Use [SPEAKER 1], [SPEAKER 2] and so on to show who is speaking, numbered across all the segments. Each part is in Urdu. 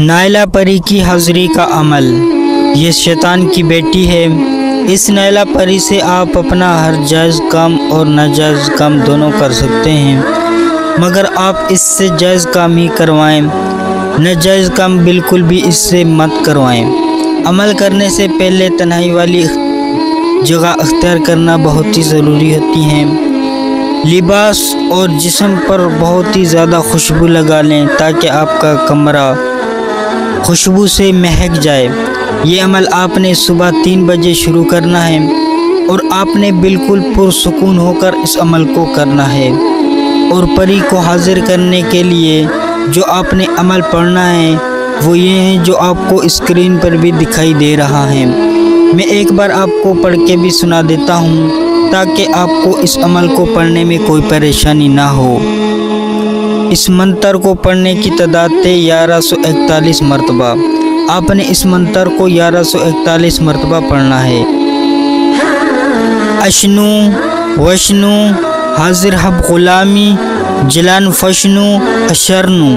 [SPEAKER 1] نائلہ پری کی حاضری کا عمل۔ یہ شیطان کی بیٹی ہے۔ اس نائلہ پری سے آپ اپنا ہر جائز کام اور ناجائز کام دونوں کر سکتے ہیں، مگر آپ اس سے جائز کام ہی کروائیں، ناجائز کام بالکل بھی اس سے مت کروائیں۔ عمل کرنے سے پہلے تنہائی والی جگہ اختیار کرنا بہت ہی ضروری ہوتی ہے۔ لباس اور جسم پر بہت ہی زیادہ خوشبو لگا لیں تاکہ آپ کا کمرہ خوشبو سے مہک جائے۔ یہ عمل آپ نے صبح 3 بجے شروع کرنا ہے اور آپ نے بالکل پرسکون ہو کر اس عمل کو کرنا ہے۔ اور پری کو حاضر کرنے کے لیے جو آپ نے عمل پڑھنا ہے وہ یہ ہے جو آپ کو اسکرین پر بھی دکھائی دے رہا ہے۔ میں ایک بار آپ کو پڑھ کے بھی سنا دیتا ہوں تاکہ آپ کو اس عمل کو پڑھنے میں کوئی پریشانی نہ ہو۔ اس منتر کو پڑھنے کی تعداد ہے 1141 مرتبہ۔ آپ نے اس منتر کو 1141 مرتبہ پڑھنا ہے۔ اشنو وشنو حاضر حب غلامی جلان فشنو اشرنو۔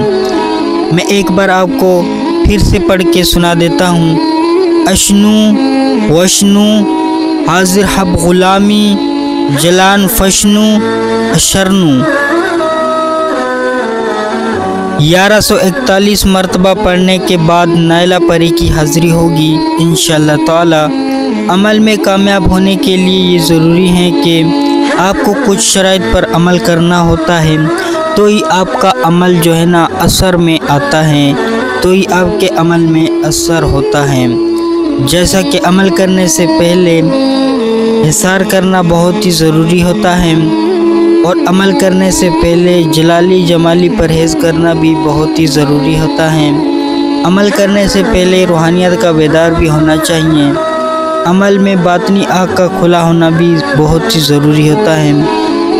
[SPEAKER 1] میں ایک بار آپ کو پھر سے پڑھ کے سنا دیتا ہوں۔ اشنو وشنو حاضر حب غلامی جلان فشنو اشرنو۔ 1141 مرتبہ پڑھنے کے بعد نائلہ پری کی حاضری ہوگی انشاءاللہ تعالی۔ عمل میں کامیاب ہونے کے لیے یہ ضروری ہے کہ آپ کو کچھ شرائط پر عمل کرنا ہوتا ہے، تو ہی آپ کا عمل جو ہے نا اثر میں آتا ہے، تو ہی آپ کے عمل میں اثر ہوتا ہے۔ جیسا کہ عمل کرنے سے پہلے حصار کرنا بہت ہی ضروری ہوتا ہے، اور عمل کرنے سے پہلے جلالی جمالی پرہیز کرنا بھی بہت ہی ضروری ہوتا ہے۔ عمل کرنے سے پہلے روحانیت کا بیدار بھی ہونا چاہیے۔ عمل میں باطنی آنکھ کا کھلا ہونا بھی بہت ہی ضروری ہوتا ہے۔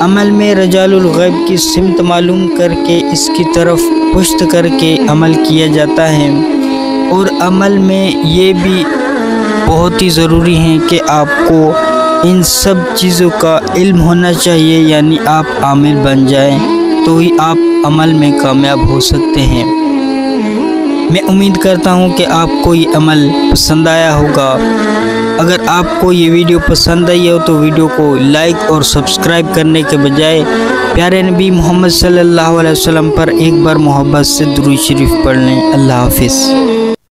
[SPEAKER 1] عمل میں رجال الغیب کی سمت معلوم کر کے اس کی طرف پشت کر کے عمل کیا جاتا ہے۔ اور عمل میں یہ بھی بہت ہی ضروری ہے کہ آپ کو ان سب چیزوں کا علم ہونا چاہیے، یعنی آپ عامل بن جائیں تو ہی آپ عمل میں کامیاب ہو سکتے ہیں۔ میں امید کرتا ہوں کہ آپ کو یہ عمل پسند آیا ہوگا۔ اگر آپ کو یہ ویڈیو پسند آئی ہو تو ویڈیو کو لائک اور سبسکرائب کرنے کے بجائے پیارے نبی محمد صلی اللہ علیہ وسلم پر ایک بار محبت سے درود شریف پڑھ لیں۔ اللہ حافظ۔